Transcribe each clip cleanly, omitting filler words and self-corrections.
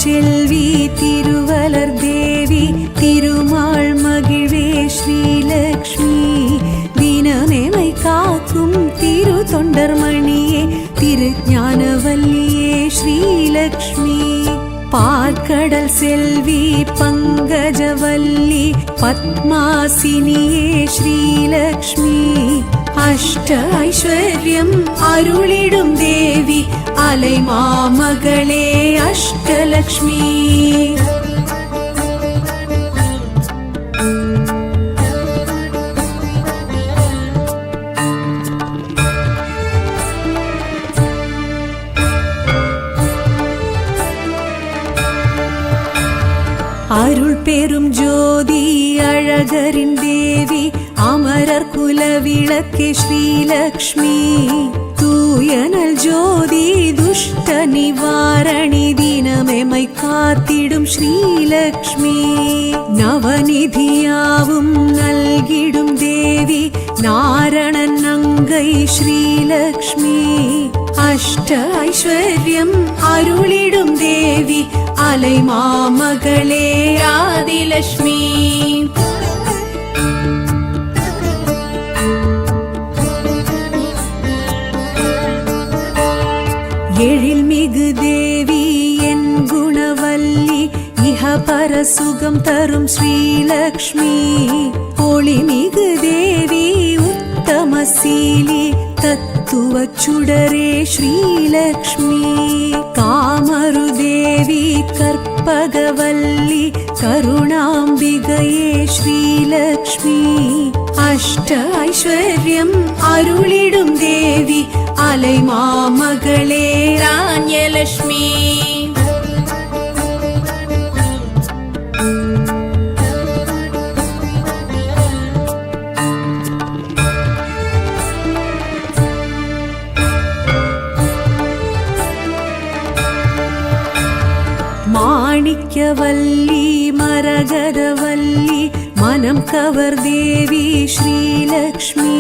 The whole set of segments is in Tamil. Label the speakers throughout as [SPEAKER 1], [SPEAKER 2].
[SPEAKER 1] செல்வி திருவலர் தேவி திருமால் மகிழ்வே ஸ்ரீலக்ஷ்மி தினமேமை காக்கும் திரு தொண்டர்மணியே திருஞானவல்லியே ஸ்ரீலக்ஷ்மி பார்க்கடல் செல்வி பங்கஜவல்லி பத்மாசினியே ஸ்ரீலக்ஷ்மி அஷ்ட ஐஸ்வர்யம் அருளிடும் தேவி அலை மாமகளே அஷ்டலக்ஷ்மி அருள் பெரும் ஜோதி அழகரின் தேவி அமரர் குல விளக்கே ஸ்ரீலக்ஷ்மி தூயனல் ஜோதி துஷ்ட நிவாரணி தினமெமை காத்திடும் ஸ்ரீலக்ஷ்மி நவநிதியாவும் நல்கிடும் தேவி நாரணன் அங்கை ஸ்ரீலக்ஷ்மி அஷ்ட ஐஸ்வர்யம் அருளிடும் தேவி அலை மாமகளே ஆதிலக்ஷ்மி எழில்மிகு தேவி என் குணவல்லி இஹபர சுகம் தரும் ஸ்ரீலக்ஷ்மி ஒளிமிகு தேவி உத்தமசீலி தத்துவ சுடரே ஸ்ரீலக்ஷ்மி காமரு தேவி கற்பகவல்லி கருணாம்பிகையே ஸ்ரீலக்ஷ்மி அஷ்ட ஐஸ்வர்யம் அருளிடும் தேவி அலை மாமகளே ராண்யலக்ஷ்மி மாணிக்கவல்லி மரகதவல்லி மனம் கவர் தேவி ஸ்ரீலக்ஷ்மி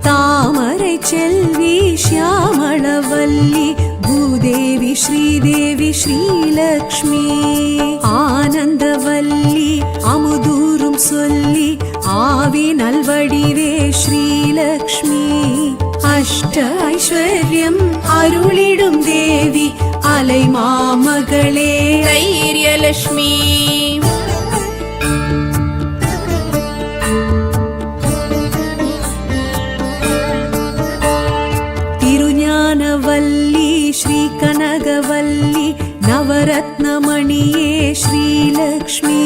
[SPEAKER 1] தாமரை செல்வி ஷியாமளவல்லி பூதேவி ஸ்ரீதேவி ஸ்ரீலக்ஷ்மி ஆனந்தவல்லி அமுதூரும் சொல்லி ஆவி நல்வடிவே ஸ்ரீலக்ஷ்மி அஷ்ட ஐஸ்வர்யம் அருளிடும் தேவி அலை மாமகளே தைரியலக்ஷ்மி திருஞானவல்லி ஸ்ரீ கனகவல்லி நவரத்னமணியே ஸ்ரீலக்ஷ்மி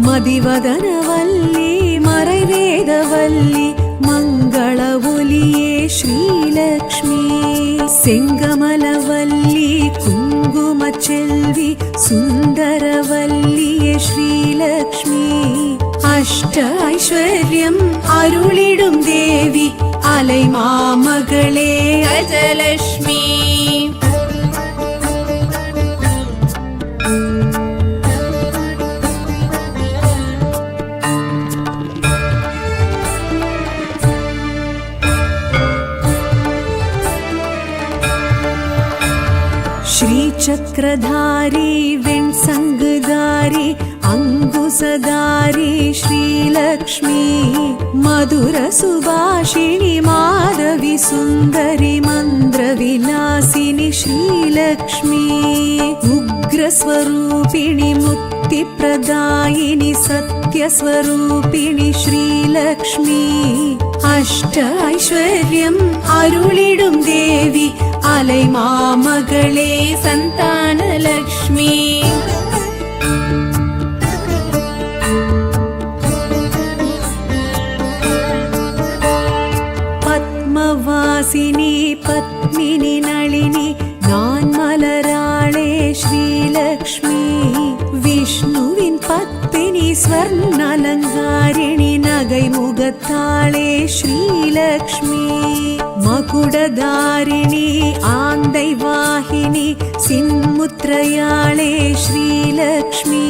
[SPEAKER 1] மதிவதனவல்லி மறைவேதவல்லி மங்கள ஒலியே ஸ்ரீலக்ஷ்மி செங்கமலவல்லி குங்கும செல்வி சுந்தரவல்லியே ஸ்ரீலக்ஷ்மி அஷ்ட ஐஸ்வர்யம் அருளிடும் தேவி அலை மாமகளே அஜலக்ஷ்மி श्रीचक्रधारी वेण्सङ्गधारी अङ्कुशधारी श्रीलक्ष्मी मधुरसुभाषिणि माधवी सुन्दरी मन्द्रविलासिनि श्रीलक्ष्मी उग्रस्वरूपिणि मुक्तिप्रदायिनि सत्यस्वरूपिणि श्रीलक्ष्मी अष्ट ऐश्वर्यम् अरुळिडुं देवी அலை மாமகளே சந்தானலக்ஷ்மி பத்மவாசினி பத்மினி நளினி நான் மலராளே ஸ்ரீலக்ஷ்மி விஷ்ணுவின் பத்தினி ஸ்வர்ணலங்காரிணி நகை முகத்தாளே ஸ்ரீலக்ஷ்மி மகுடதாரிணி ஆந்தை வாகினி சின்முத்ரயாளே ஸ்ரீலக்ஷ்மி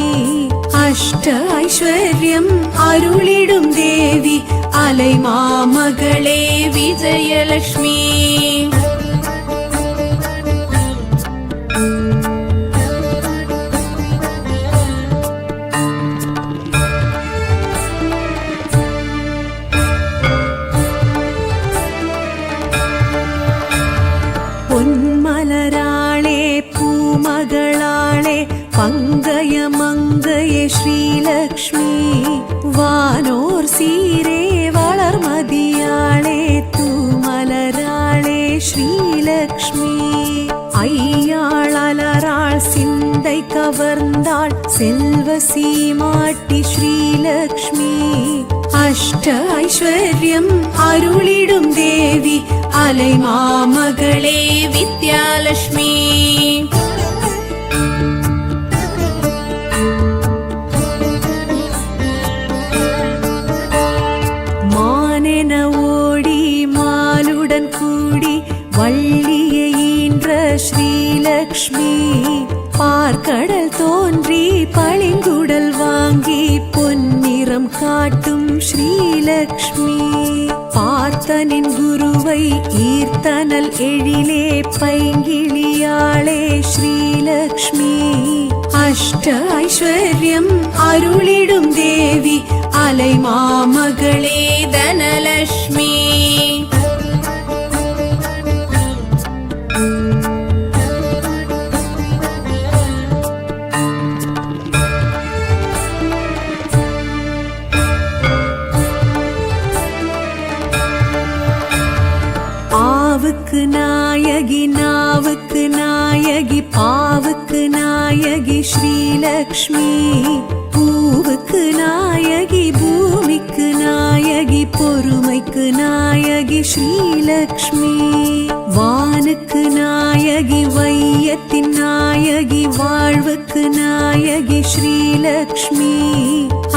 [SPEAKER 1] அஷ்ட ஐஸ்வர்யம் அருளிடும் தேவி அலை மாமகளே விஜயலக்ஷ்மி ஸ்ரீலக்ஷ்மி. ஐயாள் அலராள் சிந்தை கவர்ந்தாள் செல்வ சீமாட்டி ஸ்ரீலக்ஷ்மி. அஷ்ட ஐஸ்வர்யம் அருளிடும் தேவி அலை மாமகளே வித்யாலட்சுமி. மானென ஓடி மாலுடன் கூடி வள்ளியை ஈன்ற ஸ்ரீலக்ஷ்மி. பார்க்கடல் தோன்றி பளிங்குடல் வாங்கி பொன்னிறம் காட்டும் ஸ்ரீலக்ஷ்மி. பார்த்தனின் குருவை ஈர்த்தனல் எழிலே பைங்கிளியாளே ஸ்ரீலக்ஷ்மி. அஷ்ட ஐஸ்வர்யம் அருளிடும் தேவி அலை மாமகளே தனலட்சுமி. ஆவுக்கு நாயகி நாவுக்கு நாயகி பாவுக்கு நாயகி ஸ்ரீலக்ஷ்மி. பூவுக்கு நாயகி பூமிக்கு நாயகி பொறுமைக்கு நாயகி ஸ்ரீலக்ஷ்மி. வானுக்கு நாயகி வையத்தின் நாயகி வாழ்வுக்கு நாயகி ஸ்ரீலக்ஷ்மி.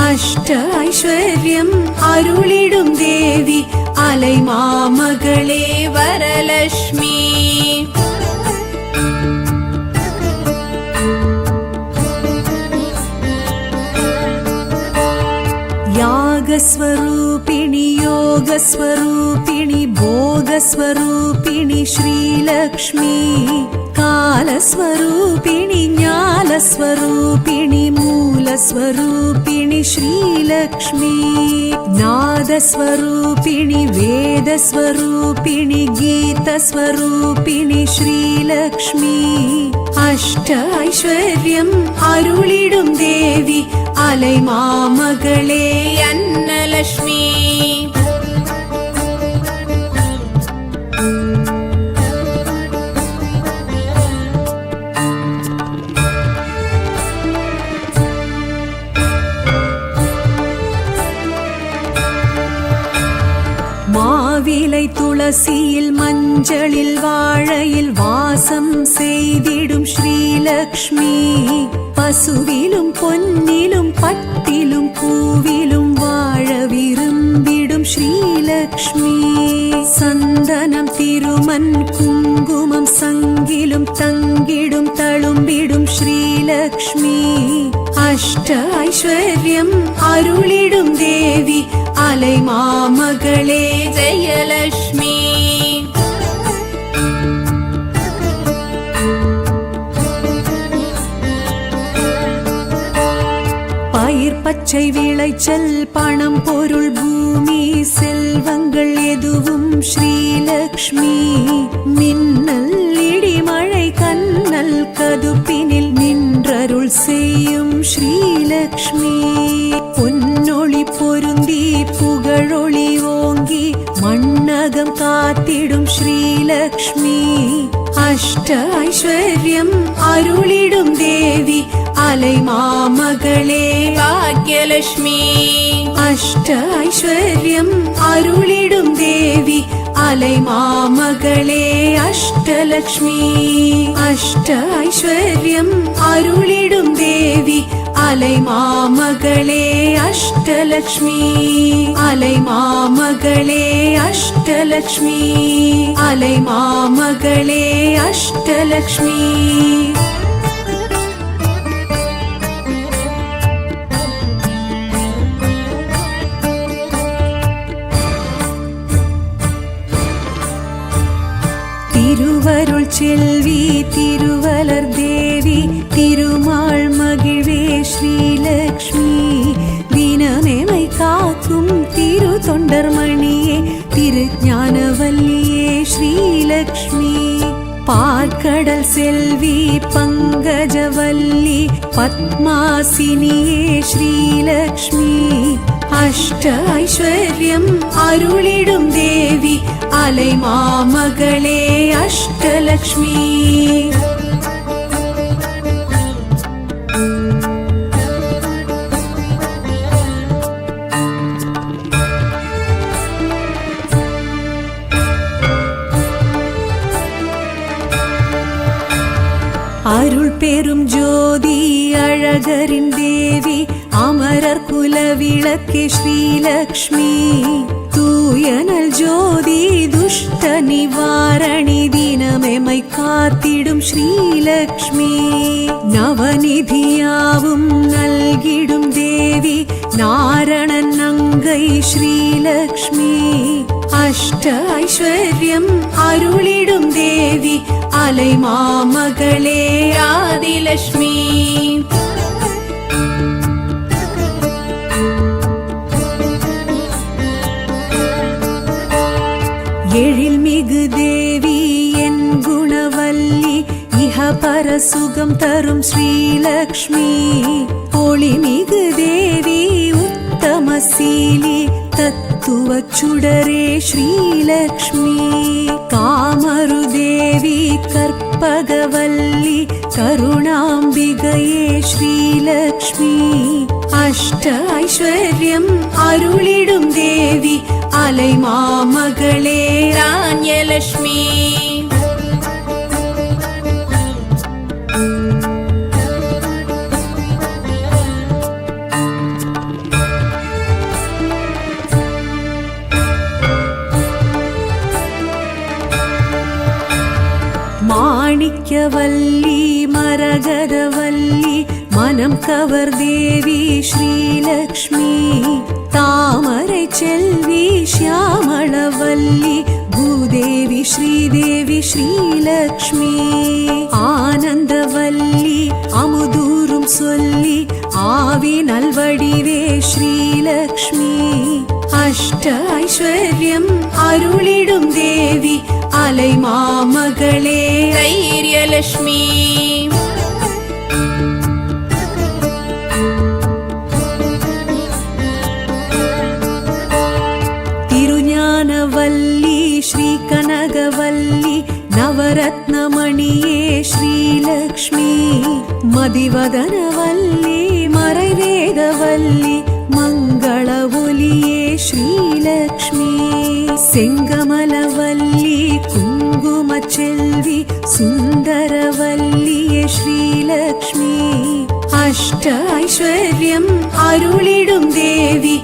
[SPEAKER 1] அஷ்ட ஐஸ்வர்யம் அருளிடும் தேவி அலை மாமகளே வரலட்சுமி. யாகஸ்வரூபிணி யோகஸ்வரூபிணி போகஸ்வரூபிணி ஸ்ரீலக்ஷ்மி. காலஸ்வரூபிணி ஞானஸ்வரூபிணி மூலஸ்வரூபிணி ஸ்ரீலக்ஷ்மி. நாதஸ்வரூபிணி வேதஸ்வரூபிணி கீதஸ்வரூபிணி ஸ்ரீலக்ஷ்மி. அஷ்ட ஐஸ்வர்யம் அருளிடும் தேவி அலை மாமகளே அன்னலட்சுமி. மாவிலை துளசியில் மஞ்சளில் வாழையில் வாசம் செய்திடும் ஸ்ரீலக்ஷ்மி. பசுவிலும் பொன்னிலும் பட்டிலும் பூவிலும் வாழ விரும்பிடும் ஸ்ரீலக்ஷ்மி. சந்தனம் திருமண் குங்குமம் சங்கிலும் தங்கிடும் தழும்பிடும் ஸ்ரீலக்ஷ்மி. அஷ்ட ஐஸ்வர்யம் அருளிடும் தேவி அலை மாமகளே ஜெயலட்சுமி. பயிர் பச்சை விளைச்சல் பணம் பொருள் பூமி செல்வங்கள் எதுவும் ஸ்ரீலக்ஷ்மி. மின்னல் இடிமழை கண்ணல் கதுப்பினில் நின்றருள் செய்யும் ஸ்ரீலக்ஷ்மி. பொன்னொளி பொருந்தி புகழொளி ஓங்கி மண்ணகம் காத்திடும் ஸ்ரீலக்ஷ்மி. அஷ்ட ஐஸ்வர்யம் அருளிடும் தேவி அலை மாமகளே பாக்யலட்சுமி. அஷ்ட ஐஸ்வர்யம் அருளிடும் தேவி அலை மாமகளே அஷ்டலட்சுமி. அஷ்ட ஐஸ்வர்யம் அருளிடும் தேவி அலை மாமகளே அஷ்டலட்சுமி. அலை மாமகளே அஷ்டலட்சுமி. அலை மாமகளே அஷ்டலட்சுமி. திருவருள் செல்வி திருவலர் தேவி திருமால் மகிழ்வே ஸ்ரீலக்ஷ்மி. தினமேமை காக்கும் திரு தொண்டர்மணியே திரு ஞானவல்லியே ஸ்ரீலக்ஷ்மி. பார்க்கடல் செல்வி பங்கஜவல்லி பத்மாசினியே ஸ்ரீலக்ஷ்மி அஷ்ட ஐஸ்வர்யம் அருளிடும் தேவி அலைமாமகளே அஷ்டலக்ஷ்மி. அருள் பெரும் ஜோதி அழகரின் தேவி அமரர் குல விளக்கே ஸ்ரீலக்ஷ்மி தூயனல் ஜோதி துஷ்ட நிவாரணி தினமெமை காத்திடும் ஸ்ரீலக்ஷ்மி நவநிதியாவும் நல்கிடும் தேவி நாரணன் நங்கை ஸ்ரீலக்ஷ்மி அஷ்ட ஐஸ்வர்யம் அருளிடும் தேவி அலைமாமகளே ஆதிலக்ஷ்மி. எழில்மிகு தேவி என் குணவல்லி இஹபர சுகம் தரும் ஸ்ரீலக்ஷ்மி ஒளிமிகு தேவி உத்தமசீலி தத்துவ சுடரே ஸ்ரீலக்ஷ்மி காமரு தேவி கற்பகவல்லி கருணாம்பிகையே ஸ்ரீலக்ஷ்மி அஷ்ட ஐஸ்வர்யம் அருளிடும் தேவி அலைமாமகளே ராண்யலக்ஷ்மி. மாணிக்கவல்லி மரகதவல்லி மனம் கவர் தேவி ஸ்ரீலக்ஷ்மி தாமரை செல்வி ஷியாமளவல்லி பூதேவி ஸ்ரீதேவி ஸ்ரீலக்ஷ்மி ஆனந்தவல்லி அமுதூரும் சொல்லி ஆவி நல்வடிவே ஸ்ரீலக்ஷ்மி அஷ்ட ஐஸ்வர்யம் அருளிடும் தேவி அலைமாமகளே தைரியலக்ஷ்மி. திருஞானவல்லி ஸ்ரீ கனகவல்லி நவரத்னமணியே ஸ்ரீலக்ஷ்மி மதிவதனவல்லி மறைவேதவல்லி மங்கள ஒலியே ஸ்ரீலக்ஷ்மி செங்கமலவல்லி குங்கும செல்வி சுந்தரவல்லியே ஸ்ரீலக்ஷ்மி அஷ்ட ஐஸ்வர்யம் அருளிடும் தேவி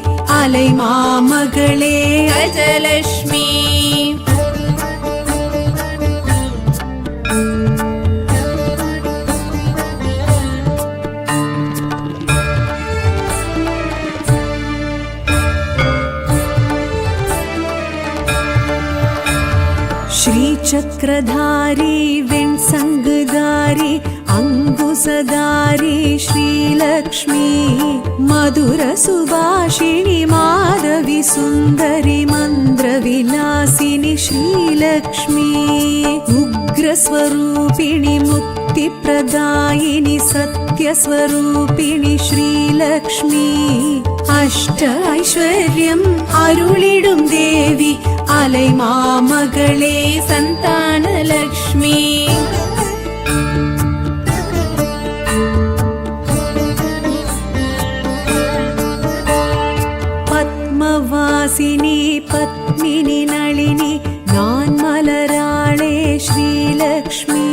[SPEAKER 1] அலைமாமகளே அஜலக்ஷ்மி. श्रीचक्रधारी वेण्सङ्गधारी अङ्कुशधारी श्रीलक्ष्मी मधुरसुभाषिणि माधवी सुन्दरी मन्द्रविलासिनि श्रीलक्ष्मी उग्रस्वरूपिणि मुक्तिप्रदायिनि सत्यस्वरूपिणि श्रीलक्ष्मी अष्ट ऐश्वर्यम् अरुळिडुम् देवी अलैमामगळे सन्तानलक्ष्मी. पद्मवासिनी पद्मिनी नलिनी नान्मलराळे श्रीलक्ष्मी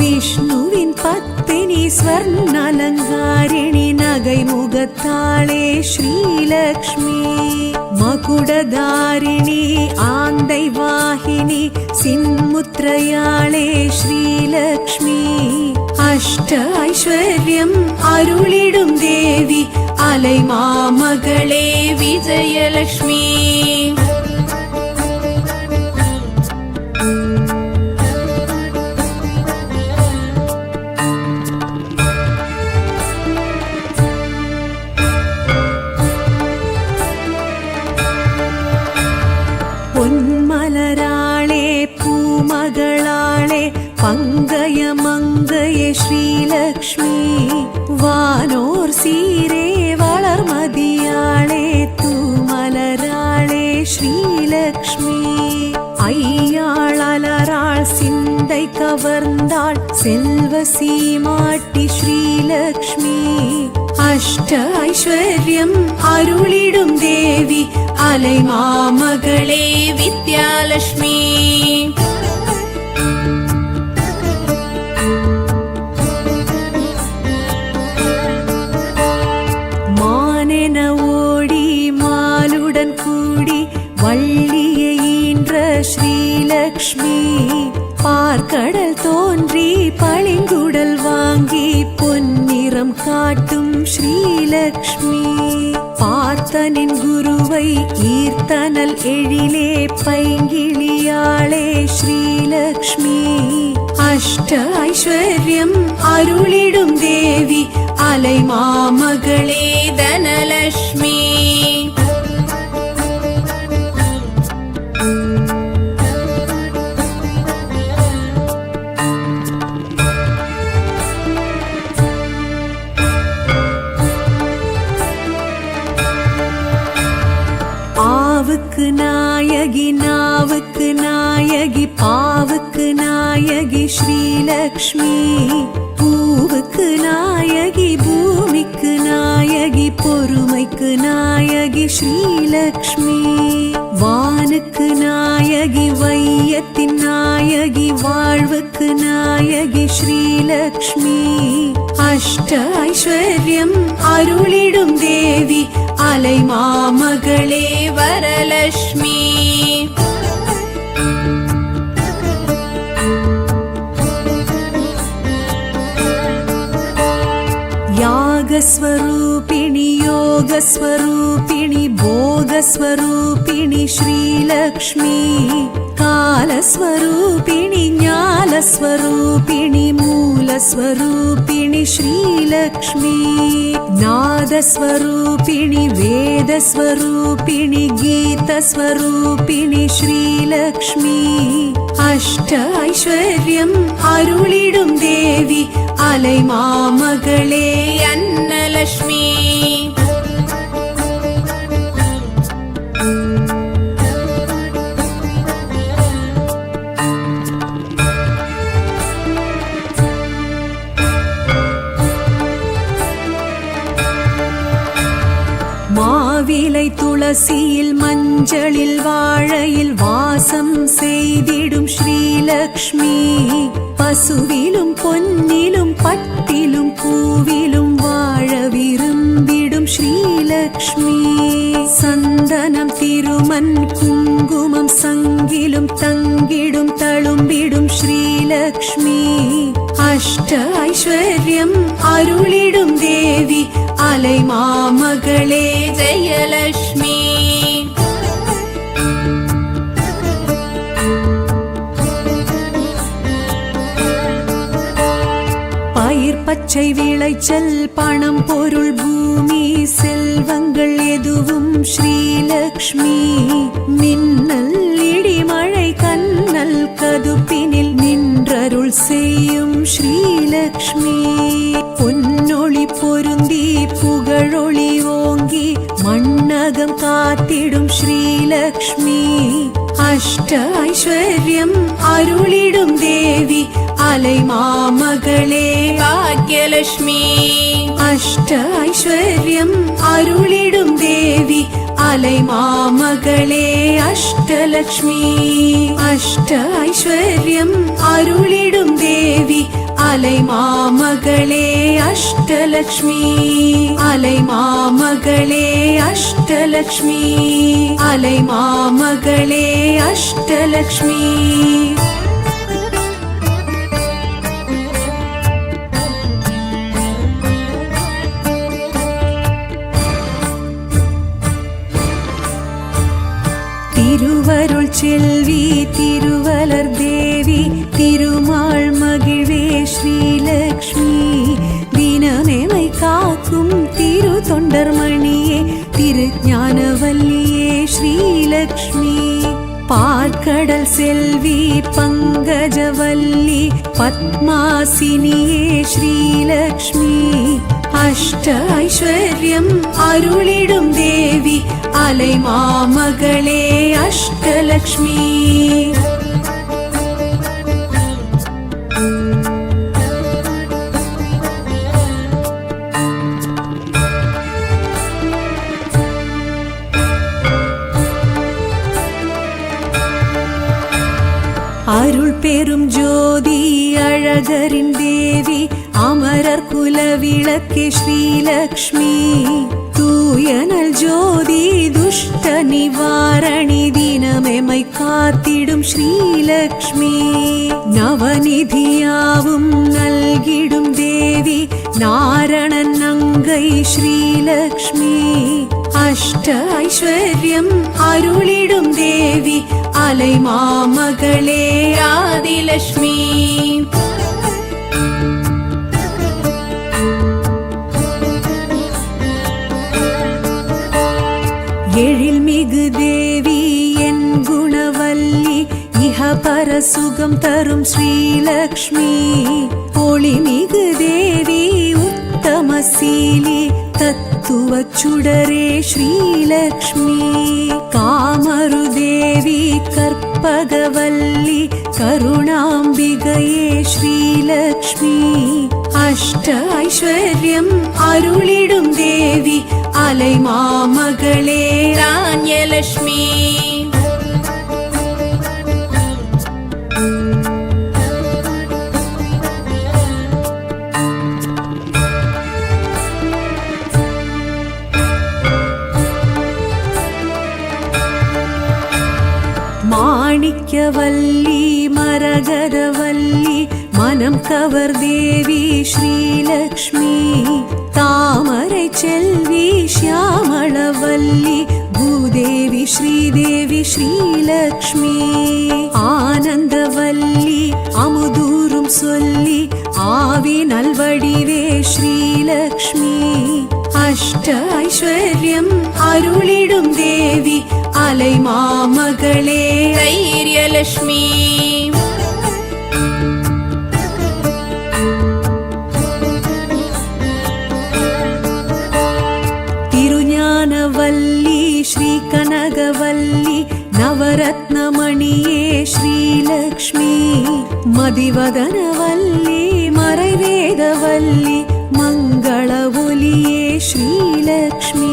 [SPEAKER 1] विष्णुविन् पत्नी स्वर्णालङ्कारिणि नगैमुगत्ताळे श्रीलक्ष्मी मकुडधारिणी आन्दैवाहिनी सिन्मुत्रयाळे श्रीलक्ष्मी अष्ट ऐश्वर्यम् अरुळिडुम् देवी अलैमामगळे विजयलक्ष्मी. பொன்மலராளே பூமகளாளே பங்கய மங்கையே ஸ்ரீலக்ஷ்மி வானோர் சீரே வளர்மதியாளே தூமலராளே ஸ்ரீலக்ஷ்மி ஐயாள் அலராள் சிந்தை கவர்ந்தாள் செல்வ சீமாட்டி ஸ்ரீலக்ஷ்மி அஷ்ட ஐஸ்வர்யம் அருளிடும் தேவி அலை மாமகளே வித்யாலட்சுமி மானென ஓடி மாலுடன் கூடி வள்ளியை ஈன்ற ஸ்ரீலக்ஷ்மி பார்க்கடல் தோன்றி பளிங்குடல் வாங்கி பொன்னிறம் காட்டும் ஸ்ரீலக்ஷ்மி பார்த்தனின் குருவை ஈர்த்தனல் எழிலே பைங்கிளியாளே ஸ்ரீலக்ஷ்மி அஷ்ட ஐஸ்வர்யம் அருளிடும் தேவி அலை மாமகளே தனலட்சுமி ஆவுக்கு நாயகி நாவுக்கு நாயகி பாவுக்கு நாயகி ஸ்ரீலக்ஷ்மி பூவுக்கு நாயகி பூமிக்கு நாயகி பொறுமைக்கு நாயகி ஸ்ரீலக்ஷ்மி வானுக்கு நாயகி வையத்தின் நாயகி வாழ்வுக்கு நாயகி ஸ்ரீலக்ஷ்மி அஷ்ட ஐஸ்வர்யம் அருளிடும் தேவி அலை மாமகளே வரலட்சுமி யாகஸ்வரூபிணி யோகஸ்வரூபிணி போகஸ்வரூபிணி ஸ்ரீலக்ஷ்மி காலஸ்வரூபிணி ஞானஸ்வரூபிணி மூலஸ்வரூபிணி ஸ்ரீலக்ஷ்மி நாதஸ்வரூபிணி வேதஸ்வரூபிணி கீதஸ்வரூபிணி ஸ்ரீலக்ஷ்மி அஷ்ட ஐஸ்வர்யம் அருளிடும் தேவி அலை மாமகளே அன்னலட்சுமி மாவிலை துளசியில் மஞ்சளில் வாழையில் வாசம் செய்திடும் ஸ்ரீலக்ஷ்மி பசுவிலும் பொன்னிலும் பட்டிலும் பூவிலும் வாழ விரும்பிடும் ஸ்ரீலக்ஷ்மி சந்தனம் திருமண் குங்குமம் சங்கிலும் தங்கிடும் தழும்பிடும் ஸ்ரீலக்ஷ்மி அஷ்ட ஐஸ்வர்யம் அருளிடும் தேவி அலை மாமகளே ஜெயலட்சுமி பயிர் பச்சை விளைச்சல் பணம் பொருள் பூமி செல்வங்கள் எதுவும் ஸ்ரீலக்ஷ்மி மின்னல் இடிமழை கண்ணல் கதுப்பினில் நின்றருள் செய்யும் ஸ்ரீலக்ஷ்மி பொன்னொளி பொருந்தி புகழொளி ஓங்கி மண்ணகம் காத்திடும் ஸ்ரீலக்ஷ்மி அஷ்ட ஐஸ்வர்யம் அருளிடும் தேவி அலை மாமகளே பாக்யலட்சுமி அஷ்ட ஐஸ்வர்யம் அருளிடும் தேவி அலை மாமகளே அஷ்டலட்சுமி அஷ்ட ஐஸ்வர்யம் அருளிடும் தேவி அலை மாமகளே அஷ்டலட்சுமி அலை மாமகளே அஷ்டலட்சுமி அலை மாமகளே அஷ்டலட்சுமி திருவருள் செல்வி திருவலர் தேவி திருமால் மகிழ்வே ஸ்ரீலக்ஷ்மி தினமெமை காக்கும் திரு தொண்டர்மணியே திரு ஞானவல்லியே ஸ்ரீலக்ஷ்மி பார்க்கடல் செல்வி பங்கஜவல்லி பத்மாசினியே ஸ்ரீலக்ஷ்மி அஷ்ட ஐஸ்வர்யம் அருளிடும் தேவி அலைமாமகளே அஷ்டலக்ஷ்மி அருள் பெரும் ஜோதி அழகரின் தேவி அமரர் குல விளக்கே ஸ்ரீலக்ஷ்மி தூயனல் ஜோதி துஷ்ட நிவாரணி தினமெமை காத்திடும் ஸ்ரீலக்ஷ்மி நவநிதியாவும் நல்கிடும் தேவி நாரணன் அங்கை ஸ்ரீலக்ஷ்மி அஷ்ட ஐஸ்வர்யம் அருளிடும் தேவி அலைமாமகளே ஆதிலக்ஷ்மி எழில்மிகு தேவி என் குணவல்லி இஹபர சுகம் தரும் ஸ்ரீலக்ஷ்மி ஒளிமிகு தேவி உத்தமசீலி தத்துவ சுடரே ஸ்ரீலக்ஷ்மி காமரு தேவி கற்பகவல்லி கருணாம்பிகையே ஸ்ரீலக்ஷ்மி அஷ்ட ஐஸ்வர்யம் அருளிடும் தேவி அலைமாமகளே ராண்யலக்ஷ்மி மாணிக்கவல்லி மரகதவல்லி மனம் கவர் தேவி ஸ்ரீலக்ஷ்மி தாமரை செல்வி ஷியாமளவல்லி பூதேவி ஸ்ரீதேவி ஸ்ரீலக்ஷ்மி ஆனந்தவல்லி அமுதூரும் சொல்லி ஆவி நல்வடிவே ஸ்ரீலக்ஷ்மி அஷ்ட ஐஸ்வர்யம் அருளிடும் தேவி அலைமாமகளே தைரியலக்ஷ்மி திருஞானவல்லி ஸ்ரீ கனகவல்லி நவரத்னமணியே ஸ்ரீலக்ஷ்மி மதிவதனவல்லி மறைவேதவல்லி மங்கள ஒலியே ஸ்ரீலக்ஷ்மி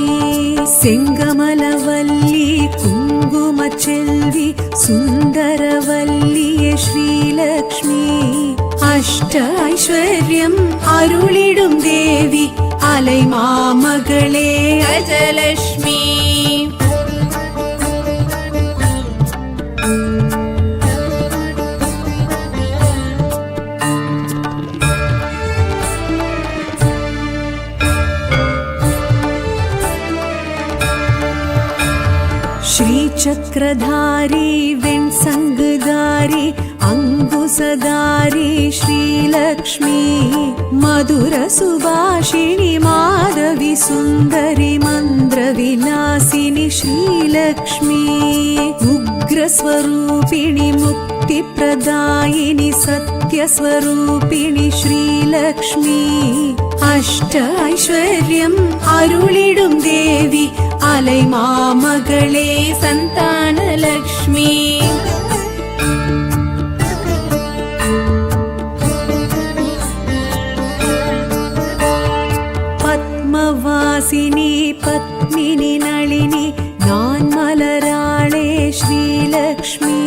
[SPEAKER 1] செங்கமலவல்லி குங்கும செல்வி சுந்தரவல்லியே ஸ்ரீலக்ஷ்மி அஷ்ட ஐஸ்வர்யம் அருளிடும் தேவி அலைமாமகளே அஜலக்ஷ்மி श्रीचक्रधारी वेण्सङ्गधारी अङ्गुसधारी श्रीलक्ष्मी मधुरसुभाषिणि माधवी सुन्दरी मन्द्रविलासिनि श्रीलक्ष्मी उग्रस्वरूपिणि मुक्तिप्रदायिनि सत्यस्वरूपिणि श्रीलक्ष्मी अष्ट ऐश्वर्यम् अरुळिडुं देवी அலைமாமகளே சந்தானலக்ஷ்மி பத்மவாசினி பத்மினி நளினி நான் மலராளே ஸ்ரீலக்ஷ்மி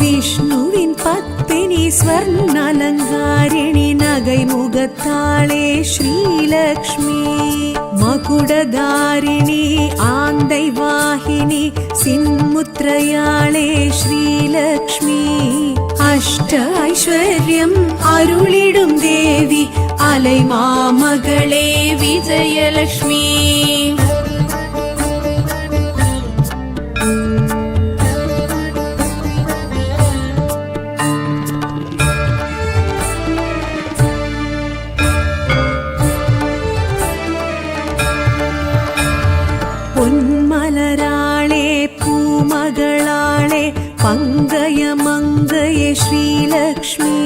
[SPEAKER 1] விஷ்ணுவின் பத்தினி ஸ்வர்ணலங்காரிணி நகை முகத்தாளே ஸ்ரீலக்ஷ்மி மகுடதாரிணி ஆந்தை வாகினி சின்முத்ரயாளே ஸ்ரீலக்ஷ்மி அஷ்ட ஐஸ்வர்யம் அருளிடும் தேவி அலைமாமகளே விஜயலக்ஷ்மி பொன்மலராளே பூமகளாளே பங்கய மங்கையே ஸ்ரீலக்ஷ்மி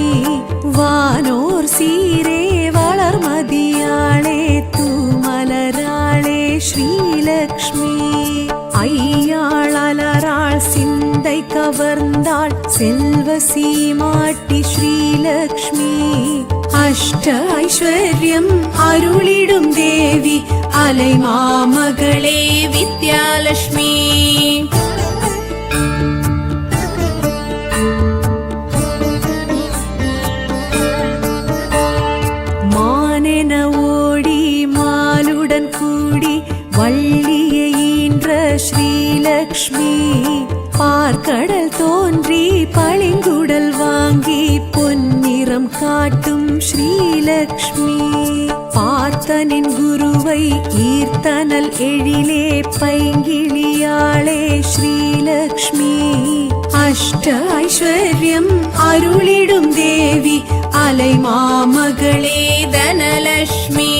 [SPEAKER 1] வானோர் சீரே வளர்மதியாளே தூமலராளே ஸ்ரீலக்ஷ்மி ஐயாள் அலராள் சிந்தை கவர்ந்தாள் செல்வ சீமாட்டி ஸ்ரீலக்ஷ்மி அஷ்ட ஐஸ்வர்யம் அருளிடும் தேவி அலை மாமகளே வித்யாலட்சுமி மானென ஓடி மாலுடன் கூடி வள்ளியை ஈன்ற ஸ்ரீலக்ஷ்மி பார்க்கடல் தோன்றி பளிங்குடல் வாங்கி பொன்னிறம் காட்டும் ஸ்ரீலக்ஷ்மி பார்த்தனின் குருவை ஈர்த்தனல் எழிலே பைங்கிளியாளே ஸ்ரீலக்ஷ்மி அஷ்ட ஐஸ்வர்யம் அருளிடும் தேவி அலை மாமகளே தனலட்சுமி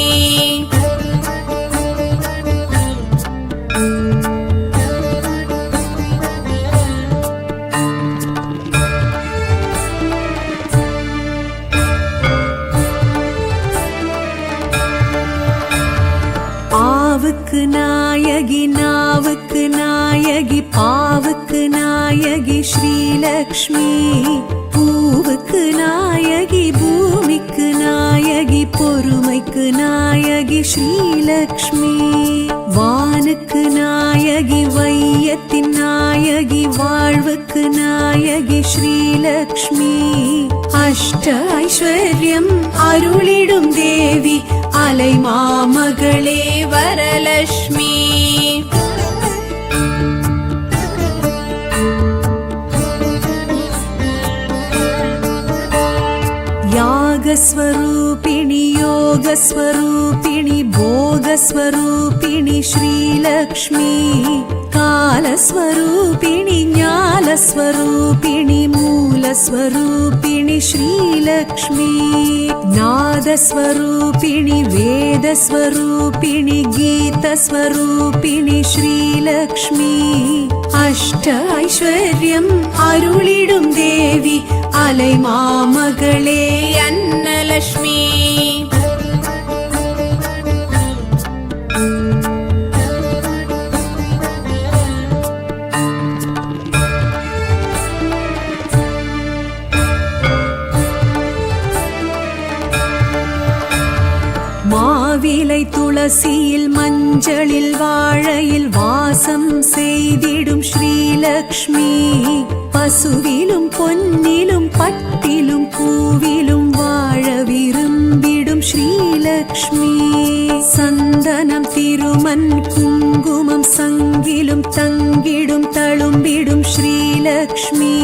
[SPEAKER 1] ஆவுக்கு நாயகி நாவுக்கு நாயகி பாவுக்கு நாயகி ஸ்ரீலக்ஷ்மி பூவுக்கு நாயகி பூமிக்கு நாயகி பொறுமைக்கு நாயகி ஸ்ரீலக்ஷ்மி வானுக்கு நாயகி வையத்தின் நாயகி வாழ்வுக்கு நாயகி ஸ்ரீலக்ஷ்மி அஷ்ட ஐஸ்வர்யம் அருளிடும் தேவி அலை மாமகளே வரலட்சுமி யாகஸ்வரூபிணி யோகஸ்வரூபிணி போகஸ்வரூபிணி ஸ்ரீலக்ஷ்மி காலஸ்வரூபிணி ஞானஸ்வரூபிணி மூலஸ்வரூபிணி ஸ்ரீலக்ஷ்மி நாதஸ்வரூபிணி வேதஸ்வரூபிணி கீதஸ்வரூபிணி ஸ்ரீலக்ஷ்மி அஷ்ட ஐஸ்வர்யம் அருளிடும் தேவி அலை மாமகளே அன்னலட்சுமி மாவிலை துளசியில் மஞ்சளில் வாழையில் வாசம் செய்திடும் ஸ்ரீலக்ஷ்மி பசுவிலும் பொன்னிலும் பட்டிலும் பூவிலும் வாழ விரும்பிடும் ஸ்ரீலக்ஷ்மி சந்தனம் திருமண் குங்குமம் சங்கிலும் தங்கிடும் தழும்பிடும் ஸ்ரீலக்ஷ்மி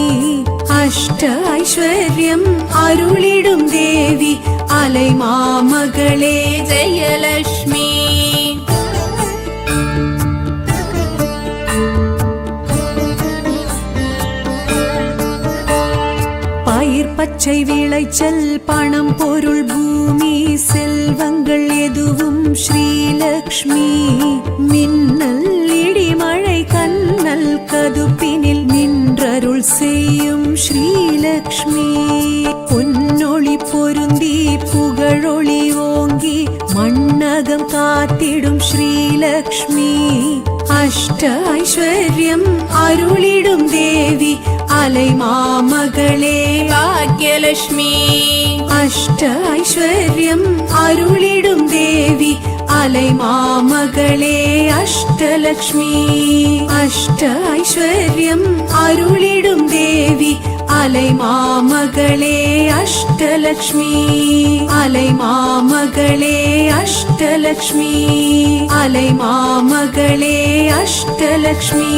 [SPEAKER 1] அஷ்ட ஐஸ்வர்யம் அருளிடும் தேவி அலை மாமகளே ஜெயலட்சுமி பயிர் பச்சை விளைச்சல் பணம் பொருள் பூமி செல்வங்கள் எதுவும் ஸ்ரீலக்ஷ்மி மின்னல் இடிமழை கண்ணல் கதுப்பினில் நின்றருள் செய்யும் ஸ்ரீலக்ஷ்மி பொன்னொளி பொருந்தி புகழொளி ஓங்கி மண்ணகம் காத்திடும் ஸ்ரீலக்ஷ்மி அஷ்ட ஐஸ்வர்யம் அருளிடும் தேவி அலை மாமகளே பாக்யலட்சுமி அஷ்ட ஐஸ்வர்யம் அருளிடும் தேவி அலை மாமகளே அஷ்டலக்ஷ்மி அஷ்ட ஐஸ்வர்யம் அருளிடும் தேவி அலை மாமகளே அஷ்டலக்ஷ்மி அலை மாமகளே அஷ்டலக்ஷ்மி அலை மாமகளே அஷ்டலக்ஷ்மி